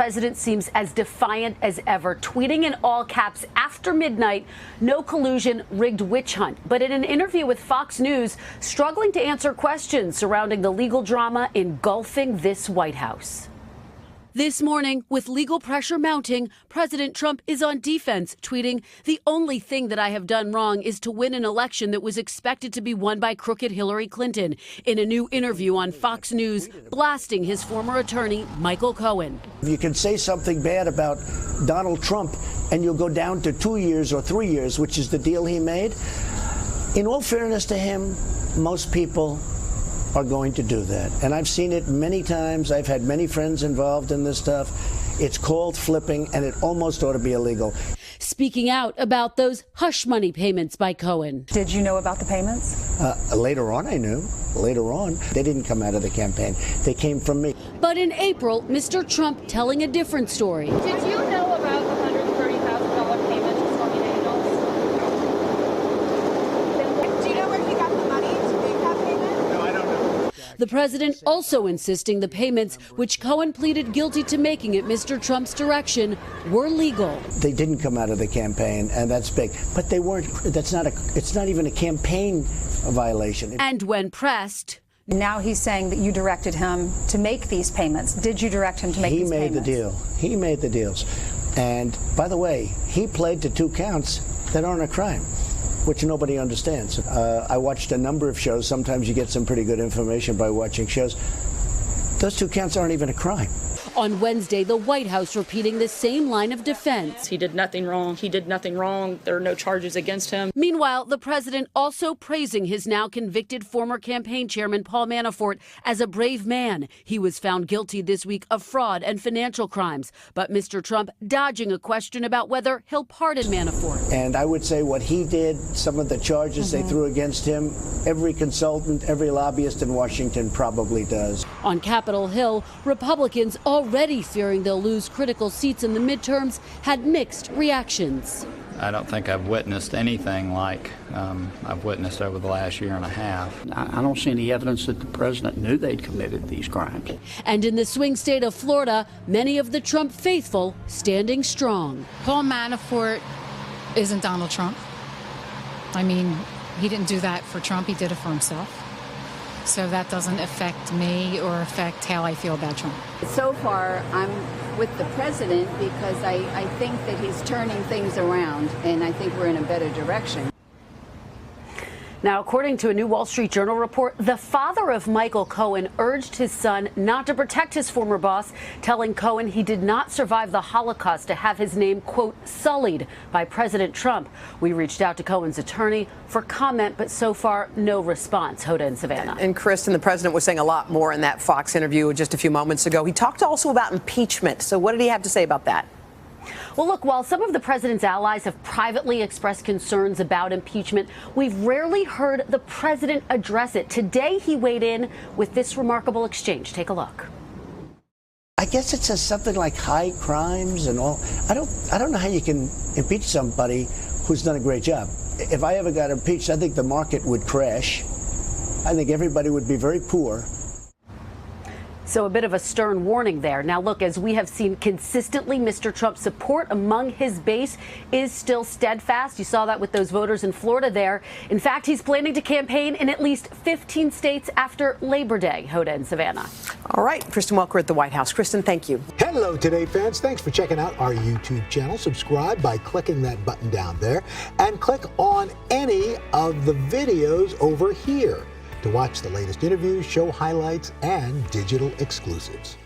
president seems as defiant as ever, tweeting in all caps after midnight, no collusion, rigged witch hunt. But in an interview with Fox News, struggling to answer questions surrounding the legal drama engulfing this White House. This morning, with legal pressure mounting, President Trump is on defense, tweeting, "The only thing that I have done wrong is to win an election that was expected to be won by crooked Hillary Clinton," in a new interview on Fox News, blasting his former attorney, Michael Cohen. You can say something bad about Donald Trump and you'll go down to 2 years or 3 years, which is the deal he made. In all fairness to him, most people are going to do that. And I've seen it many times. I've had many friends involved in this stuff. It's called flipping, and it almost ought to be illegal. Speaking out about those hush money payments by Cohen. Did you know about the payments? Later on, I knew. Later on, they didn't come out of the campaign. They came from me. But in April, Mr. Trump telling a different story. Did you know about the $130,000 payment to Stormy Daniels? Do you know where he got the money to make that payment? No, I don't know. The president also insisting the payments, which Cohen pleaded guilty to making at Mr. Trump's direction, were legal. They didn't come out of the campaign, and that's big. But they weren't. It's not even a campaign violation. And when pressed, Now he's saying that you directed him to make these payments. Did you direct him to make these payments? He made the deal. He made the deals. And by the way, he pled to 2 counts that aren't a crime, which nobody understands. I watched a number of shows. Sometimes you get some pretty good information by watching shows. Those 2 counts aren't even a crime. On Wednesday, the White House repeating the same line of defense. He did nothing wrong. He did nothing wrong. There are no charges against him. Meanwhile, the president also praising his now convicted former campaign chairman Paul Manafort as a brave man. He was found guilty this week of fraud and financial crimes. But Mr. Trump dodging a question about whether he'll pardon Manafort. And I would say what he did, some of the charges they threw against him, every consultant, every lobbyist in Washington probably does. On Capitol Hill, Republicans already fearing they'll lose critical seats in the midterms had mixed reactions. I don't think I've witnessed anything like I've witnessed over the last year and a half. I don't see any evidence that the president knew they'd committed these crimes. And in the swing state of Florida, many of the Trump faithful standing strong. Paul Manafort isn't Donald Trump. I mean, he didn't do that for Trump. He did it for himself. So that doesn't affect me or affect how I feel about Trump. So far, I'm with the president because I think that he's turning things around, and I think we're in a better direction. Now, according to a new Wall Street Journal report, the father of Michael Cohen urged his son not to protect his former boss, telling Cohen he did not survive the Holocaust to have his name, quote, sullied by President Trump. We reached out to Cohen's attorney for comment, but so far, no response. Hoda and Savannah. And Kristen, the president was saying a lot more in that Fox interview just a few moments ago. He talked also about impeachment. So what did he have to say about that? Well, look, while some of the president's allies have privately expressed concerns about impeachment, we've rarely heard the president address it. Today, he weighed in with this remarkable exchange. Take a look. I guess it says something like high crimes and all. I don't know how you can impeach somebody who's done a great job. If I ever got impeached, I think the market would crash. I think everybody would be very poor. So a bit of a stern warning there. Now, look, as we have seen consistently, Mr. Trump's support among his base is still steadfast. You saw that with those voters in Florida there. In fact, he's planning to campaign in at least 15 states after Labor Day. Hoda and Savannah. All right, Kristen Welker at the White House. Kristen, thank you. Hello, Today fans. Thanks for checking out our YouTube channel. Subscribe by clicking that button down there and click on any of the videos over here to watch the latest interviews, show highlights, and digital exclusives.